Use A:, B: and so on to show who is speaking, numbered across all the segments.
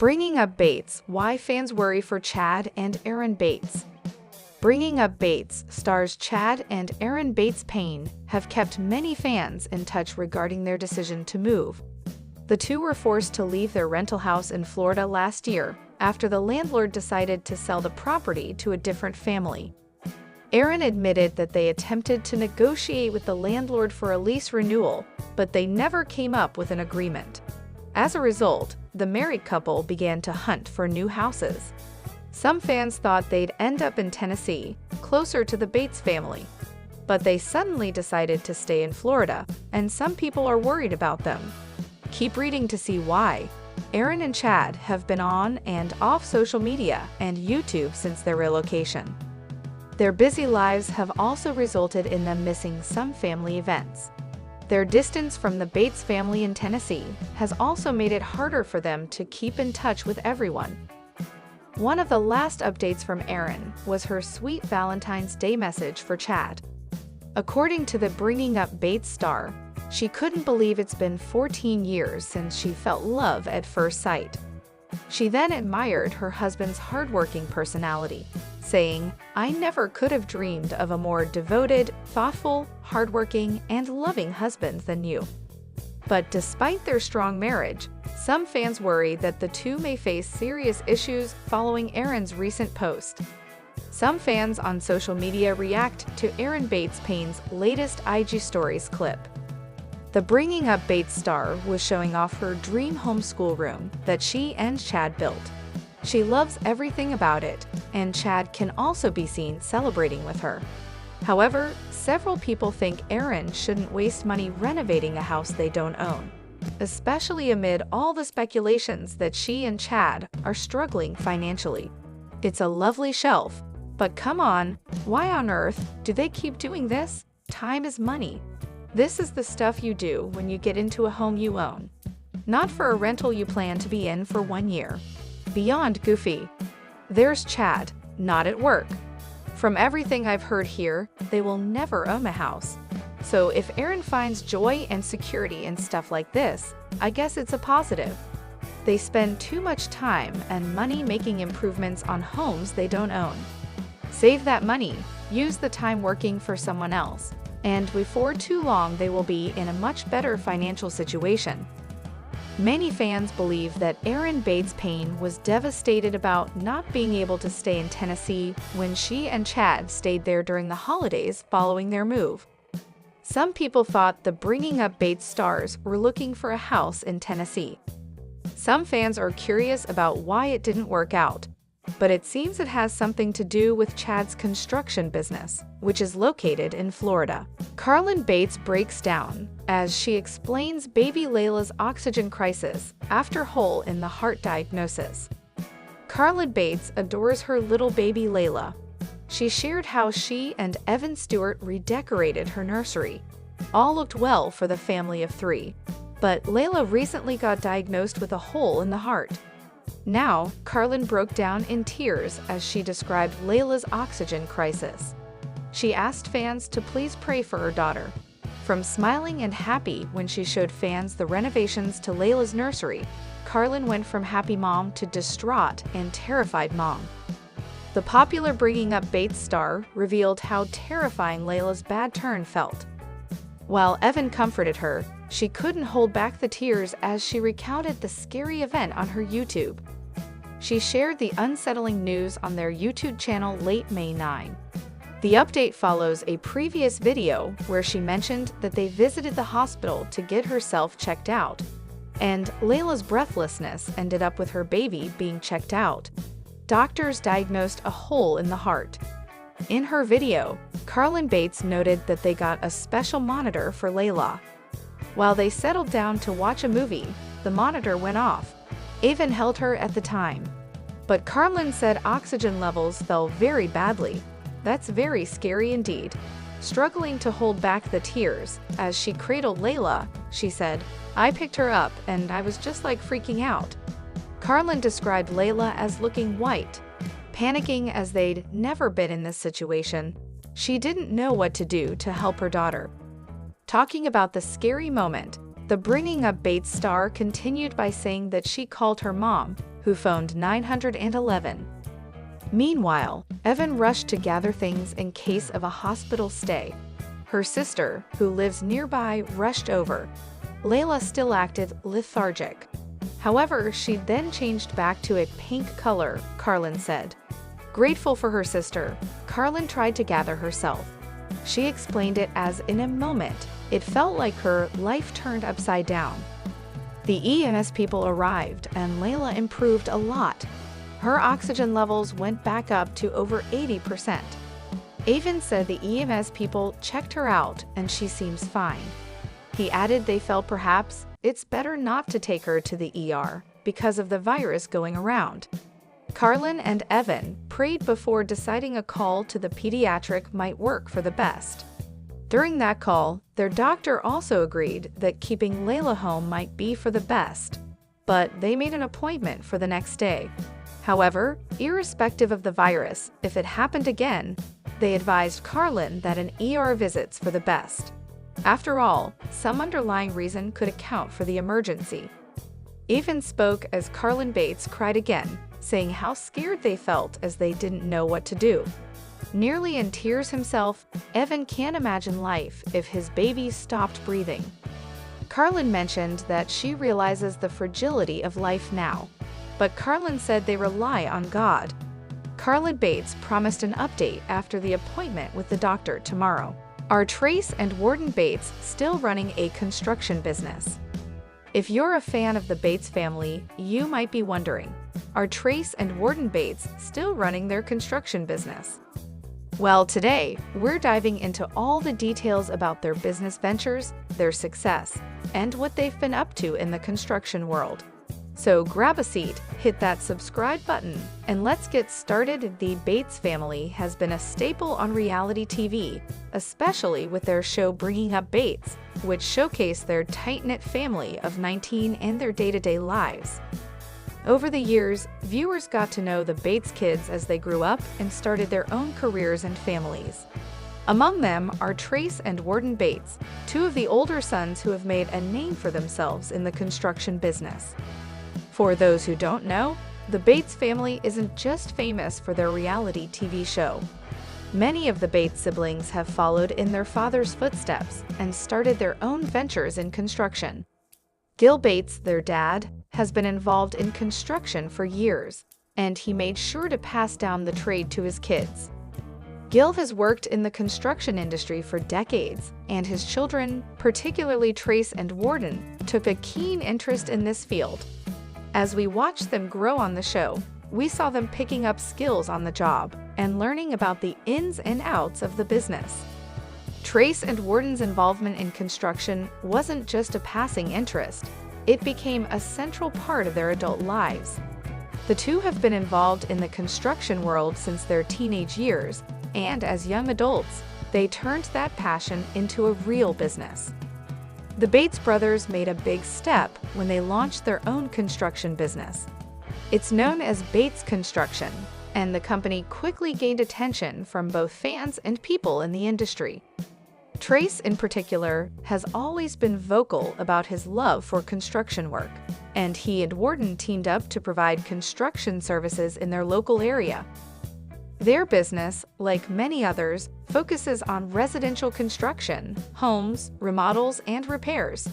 A: Bringing Up Bates: Why Fans Worry for Chad and Erin Bates. Bringing Up Bates stars Chad and Erin Bates Payne have kept many fans in touch regarding their decision to move. The two were forced to leave their rental house in Florida last year after the landlord decided to sell the property to a different family. Erin admitted that they attempted to negotiate with the landlord for a lease renewal, but they never came up with an agreement. As a result, the married couple began to hunt for new houses. Some fans thought they'd end up in Tennessee, closer to the Bates family. But they suddenly decided to stay in Florida, and some people are worried about them. Keep reading to see why. Erin and Chad have been on and off social media and YouTube since their relocation. Their busy lives have also resulted in them missing some family events. Their distance from the Bates family in Tennessee has also made it harder for them to keep in touch with everyone. One of the last updates from Erin was her sweet Valentine's Day message for Chad. According to the Bringing Up Bates star, she couldn't believe it's been 14 years since she felt love at first sight. She then admired her husband's hardworking personality, saying, "I never could have dreamed of a more devoted, thoughtful, hardworking, and loving husband than you." But despite their strong marriage, some fans worry that the two may face serious issues following Erin's recent post. Some fans on social media react to Erin Bates Payne's latest IG Stories clip. The Bringing Up Bates star was showing off her dream homeschool room that she and Chad built. She loves everything about it, and Chad can also be seen celebrating with her. However, several people think Erin shouldn't waste money renovating a house they don't own, especially amid all the speculations that she and Chad are struggling financially. It's a lovely shelf, but come on, why on earth do they keep doing this? Time is money. This is the stuff you do when you get into a home you own, not for a rental you plan to be in for 1 year. Beyond goofy. There's Chad, not at work. From everything I've heard here, they will never own a house. So if Erin finds joy and security in stuff like this, I guess it's a positive. They spend too much time and money making improvements on homes they don't own. Save that money, use the time working for someone else, and before too long they will be in a much better financial situation. Many fans believe that Erin Bates Payne was devastated about not being able to stay in Tennessee when she and Chad stayed there during the holidays following their move. Some people thought the Bringing Up Bates stars were looking for a house in Tennessee. Some fans are curious about why it didn't work out, but it seems it has something to do with Chad's construction business, which is located in Florida. Carlin Bates breaks down as she explains baby Layla's oxygen crisis after hole in the heart diagnosis. Carlin Bates adores her little baby Layla. She shared how she and Evan Stewart redecorated her nursery. All looked well for the family of 3, but Layla recently got diagnosed with a hole in the heart. Now, Carlin broke down in tears as she described Layla's oxygen crisis. She asked fans to please pray for her daughter. From smiling and happy when she showed fans the renovations to Layla's nursery, Carlin went from happy mom to distraught and terrified mom. The popular Bringing Up Bates star revealed how terrifying Layla's bad turn felt. While Evan comforted her, she couldn't hold back the tears as she recounted the scary event on her YouTube. She shared the unsettling news on their YouTube channel late May 9. The update follows a previous video where she mentioned that they visited the hospital to get herself checked out, and Layla's breathlessness ended up with her baby being checked out. Doctors diagnosed a hole in the heart. In her video, Carlin Bates noted that they got a special monitor for Layla. While they settled down to watch a movie, the monitor went off. Evan held her at the time. But Carlin said oxygen levels fell very badly. That's very scary indeed. Struggling to hold back the tears, as she cradled Layla, she said, "I picked her up and I was just like freaking out." Carlin described Layla as looking white, panicking as they'd never been in this situation. She didn't know what to do to help her daughter. Talking about the scary moment, the Bringing Up Bates star continued by saying that she called her mom who phoned 911. Meanwhile, Evan rushed to gather things in case of a hospital stay. Her sister, who lives nearby, rushed over. Layla still acted lethargic. However, she then changed back to a pink color, Carlin said. Grateful for her sister, Carlin tried to gather herself. She explained it as, in a moment, it felt like her life turned upside down. The EMS people arrived, and Layla improved a lot. Her oxygen levels went back up to over 80%. Evan said the EMS people checked her out and she seems fine. He added they felt perhaps it's better not to take her to the ER because of the virus going around. Carlin and Evan prayed before deciding a call to the pediatric might work for the best. During that call, their doctor also agreed that keeping Layla home might be for the best, but they made an appointment for the next day. However, irrespective of the virus, if it happened again, they advised Carlin that an ER visit's for the best. After all, some underlying reason could account for the emergency. Evan spoke as Carlin Bates cried again, saying how scared they felt as they didn't know what to do. Nearly in tears himself, Evan can't imagine life if his baby stopped breathing. Carlin mentioned that she realizes the fragility of life now, but Carlin said they rely on God. Carlin Bates promised an update after the appointment with the doctor tomorrow. Are Trace and Warden Bates still running a construction business? If you're a fan of the Bates family, you might be wondering, are Trace and Warden Bates still running their construction business? Well, today, we're diving into all the details about their business ventures, their success, and what they've been up to in the construction world. So grab a seat, hit that subscribe button, and let's get started. The Bates family has been a staple on reality TV, especially with their show Bringing Up Bates, which showcased their tight-knit family of 19 and their day-to-day lives. Over the years, viewers got to know the Bates kids as they grew up and started their own careers and families. Among them are Trace and Warden Bates, two of the older sons who have made a name for themselves in the construction business. For those who don't know, the Bates family isn't just famous for their reality TV show. Many of the Bates siblings have followed in their father's footsteps and started their own ventures in construction. Gil Bates, their dad, has been involved in construction for years, and he made sure to pass down the trade to his kids. Gil has worked in the construction industry for decades, and his children, particularly Trace and Warden, took a keen interest in this field. As we watched them grow on the show, we saw them picking up skills on the job and learning about the ins and outs of the business. Trace and Warden's involvement in construction wasn't just a passing interest, it became a central part of their adult lives. The two have been involved in the construction world since their teenage years, and as young adults, they turned that passion into a real business. The Bates brothers made a big step when they launched their own construction business. It's known as Bates Construction, and the company quickly gained attention from both fans and people in the industry. Trace, in particular, has always been vocal about his love for construction work, and he and Warden teamed up to provide construction services in their local area. Their business, like many others, focuses on residential construction, homes, remodels, and repairs.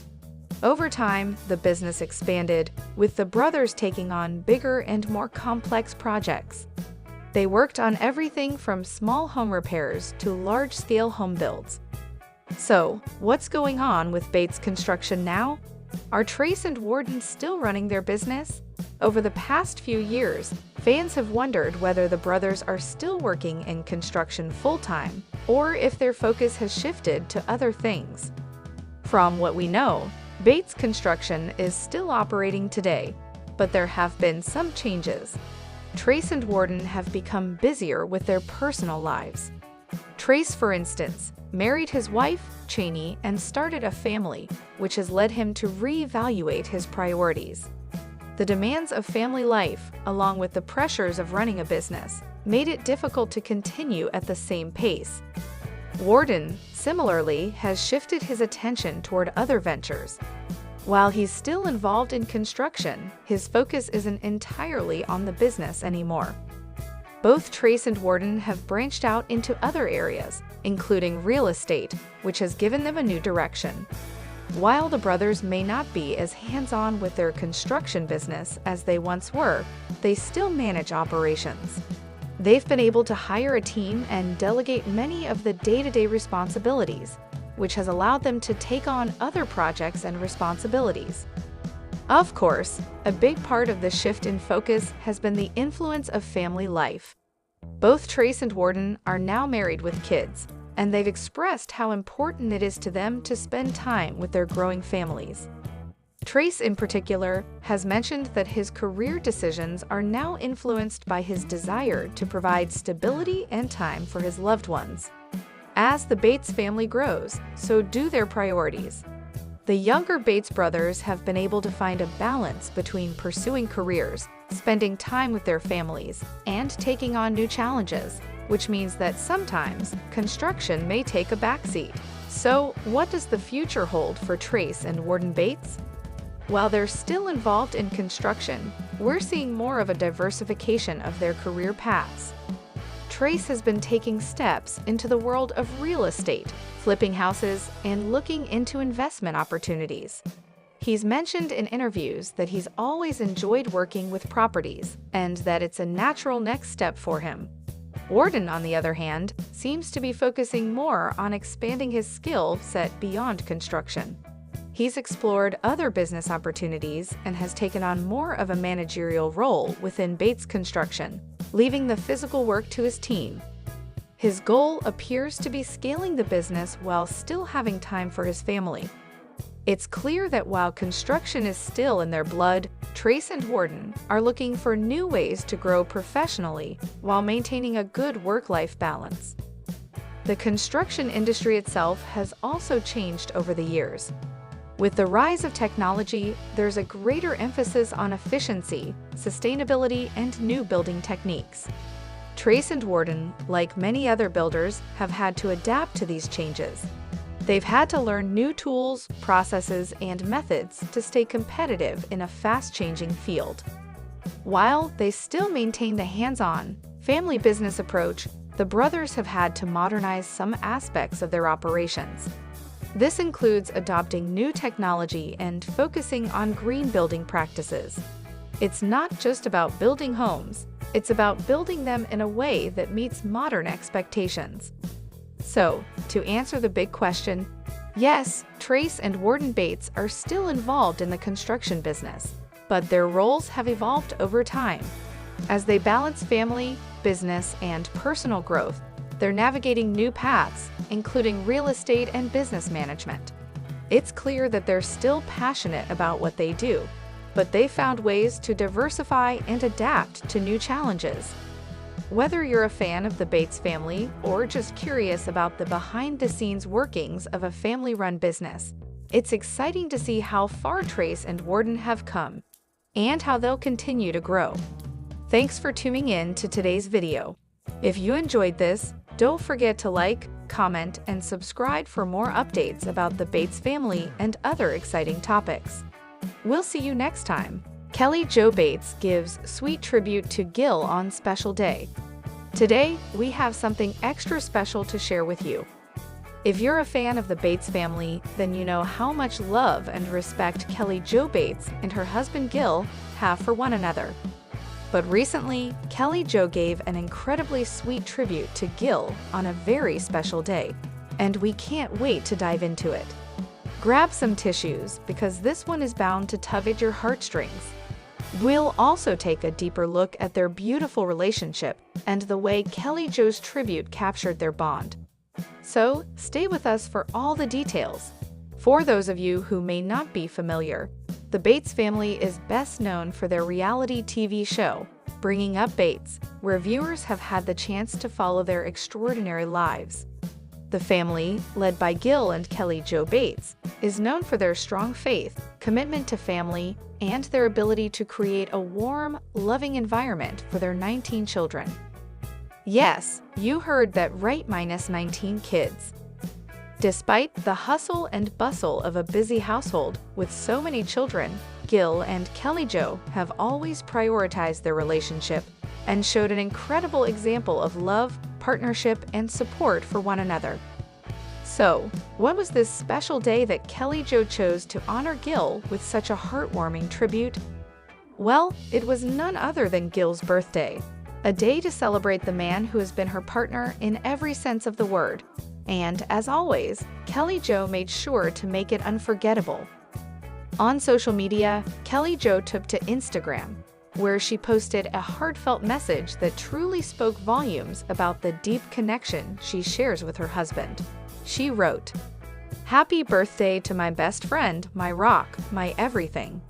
A: Over time, the business expanded, with the brothers taking on bigger and more complex projects. They worked on everything from small home repairs to large-scale home builds. So, what's going on with Bates Construction now? Are Trace and Warden still running their business? Over the past few years, fans have wondered whether the brothers are still working in construction full-time, or if their focus has shifted to other things. From what we know, Bates Construction is still operating today, but there have been some changes. Trace and Warden have become busier with their personal lives. Trace, for instance, married his wife, Cheney, and started a family, which has led him to reevaluate his priorities. The demands of family life, along with the pressures of running a business, made it difficult to continue at the same pace. Warden, similarly, has shifted his attention toward other ventures. While he's still involved in construction, his focus isn't entirely on the business anymore. Both Trace and Warden have branched out into other areas, including real estate, which has given them a new direction. While the brothers may not be as hands-on with their construction business as they once were, they still manage operations. They've been able to hire a team and delegate many of the day-to-day responsibilities, which has allowed them to take on other projects and responsibilities. Of course, a big part of the shift in focus has been the influence of family life. Both Trace and Warden are now married with kids, and they've expressed how important it is to them to spend time with their growing families. Trace, in particular, has mentioned that his career decisions are now influenced by his desire to provide stability and time for his loved ones. As the Bates family grows, so do their priorities. The younger Bates brothers have been able to find a balance between pursuing careers, spending time with their families, and taking on new challenges, which means that sometimes construction may take a backseat. So, what does the future hold for Trace and Warden Bates? While they're still involved in construction, we're seeing more of a diversification of their career paths. Trace has been taking steps into the world of real estate, flipping houses, and looking into investment opportunities. He's mentioned in interviews that he's always enjoyed working with properties and that it's a natural next step for him. Warden, on the other hand, seems to be focusing more on expanding his skill set beyond construction. He's explored other business opportunities and has taken on more of a managerial role within Bates Construction, leaving the physical work to his team. His goal appears to be scaling the business while still having time for his family. It's clear that while construction is still in their blood, Trace and Warden are looking for new ways to grow professionally while maintaining a good work-life balance. The construction industry itself has also changed over the years. With the rise of technology, there's a greater emphasis on efficiency, sustainability, and new building techniques. Trace and Warden, like many other builders, have had to adapt to these changes. They've had to learn new tools, processes, and methods to stay competitive in a fast-changing field. While they still maintain the hands-on, family business approach, the brothers have had to modernize some aspects of their operations. This includes adopting new technology and focusing on green building practices. It's not just about building homes, it's about building them in a way that meets modern expectations. So, to answer the big question, yes, Trace and Warden Bates are still involved in the construction business, but their roles have evolved over time. As they balance family, business, and personal growth, they're navigating new paths, including real estate and business management. It's clear that they're still passionate about what they do, but they found ways to diversify and adapt to new challenges. Whether you're a fan of the Bates family or just curious about the behind-the-scenes workings of a family-run business, it's exciting to see how far Trace and Warden have come and how they'll continue to grow. Thanks for tuning in to today's video. If you enjoyed this, don't forget to like, comment, and subscribe for more updates about the Bates family and other exciting topics. We'll see you next time. Kelly Jo Bates gives sweet tribute to Gil on special day. Today, we have something extra special to share with you. If you're a fan of the Bates family, then you know how much love and respect Kelly Jo Bates and her husband Gil have for one another. But recently, Kelly Jo gave an incredibly sweet tribute to Gil on a very special day, and we can't wait to dive into it. Grab some tissues, because this one is bound to tug at your heartstrings. We'll also take a deeper look at their beautiful relationship and the way Kelly Jo's tribute captured their bond. So, stay with us for all the details. For those of you who may not be familiar, the Bates family is best known for their reality TV show, Bringing Up Bates, where viewers have had the chance to follow their extraordinary lives. The family, led by Gil and Kelly Jo Bates, is known for their strong faith, commitment to family, and their ability to create a warm, loving environment for their 19 children. Yes, you heard that right, minus 19 kids. Despite the hustle and bustle of a busy household with so many children, Gil and Kelly Jo have always prioritized their relationship and showed an incredible example of love, partnership, and support for one another. So, what was this special day that Kelly Jo chose to honor Gil with such a heartwarming tribute? Well, it was none other than Gil's birthday, a day to celebrate the man who has been her partner in every sense of the word. And, as always, Kelly Jo made sure to make it unforgettable. On social media, Kelly Jo took to Instagram, where she posted a heartfelt message that truly spoke volumes about the deep connection she shares with her husband. She wrote, "Happy birthday to my best friend, my rock, my everything.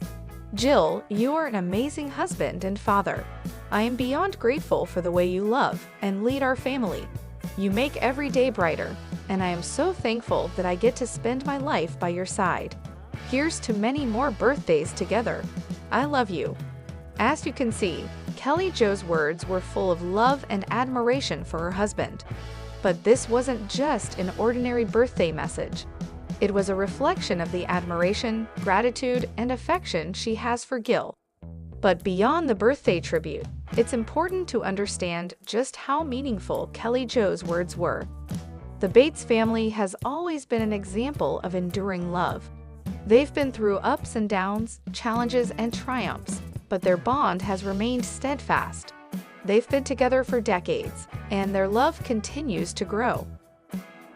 A: Jill, you are an amazing husband and father. I am beyond grateful for the way you love and lead our family. You make every day brighter, and I am so thankful that I get to spend my life by your side. Here's to many more birthdays together. I love you." As you can see, Kelly Jo's words were full of love and admiration for her husband. But this wasn't just an ordinary birthday message. It was a reflection of the admiration, gratitude, and affection she has for Gil. But beyond the birthday tribute, it's important to understand just how meaningful Kelly Jo's words were. The Bates family has always been an example of enduring love. They've been through ups and downs, challenges and triumphs, but their bond has remained steadfast. They've been together for decades, and their love continues to grow.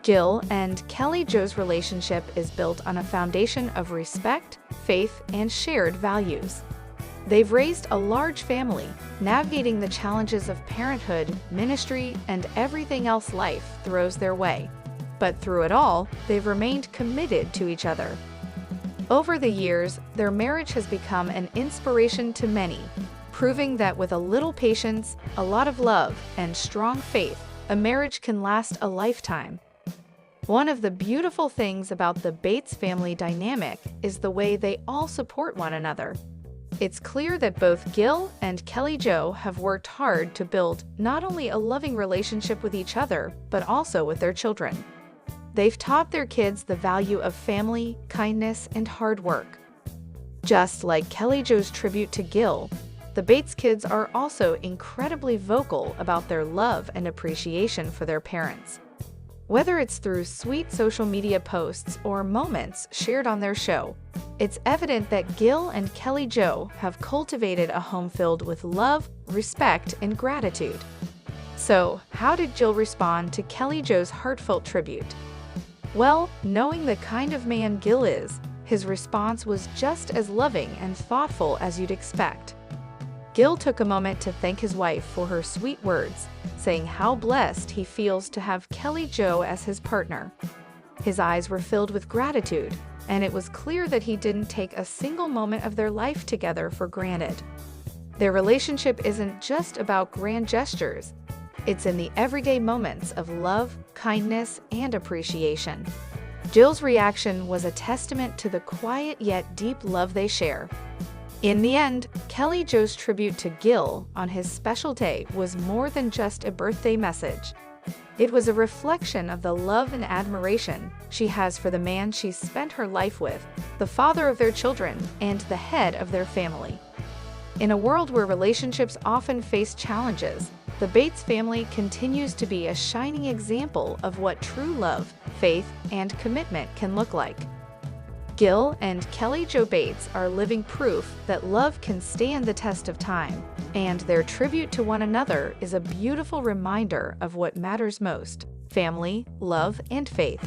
A: Gil and Kelly Jo's relationship is built on a foundation of respect, faith, and shared values. They've raised a large family, navigating the challenges of parenthood, ministry, and everything else life throws their way. But through it all, they've remained committed to each other. Over the years, their marriage has become an inspiration to many, proving that with a little patience, a lot of love, and strong faith, a marriage can last a lifetime. One of the beautiful things about the Bates family dynamic is the way they all support one another. It's clear that both Gil and Kelly Jo have worked hard to build not only a loving relationship with each other, but also with their children. They've taught their kids the value of family, kindness, and hard work. Just like Kelly Jo's tribute to Gil, the Bates kids are also incredibly vocal about their love and appreciation for their parents. Whether it's through sweet social media posts or moments shared on their show, it's evident that Gil and Kelly Jo have cultivated a home filled with love, respect, and gratitude. So, how did Jill respond to Kelly Jo's heartfelt tribute? Well, knowing the kind of man Gil is, his response was just as loving and thoughtful as you'd expect. Gil took a moment to thank his wife for her sweet words, saying how blessed he feels to have Kelly Jo as his partner. His eyes were filled with gratitude, and it was clear that he didn't take a single moment of their life together for granted. Their relationship isn't just about grand gestures. It's in the everyday moments of love, kindness, and appreciation. Jill's reaction was a testament to the quiet yet deep love they share. In the end, Kelly Jo's tribute to Gil on his special day was more than just a birthday message. It was a reflection of the love and admiration she has for the man she's spent her life with, the father of their children, and the head of their family. In a world where relationships often face challenges, the Bates family continues to be a shining example of what true love, faith, and commitment can look like. Gil and Kelly Jo Bates are living proof that love can stand the test of time, and their tribute to one another is a beautiful reminder of what matters most: family, love, and faith.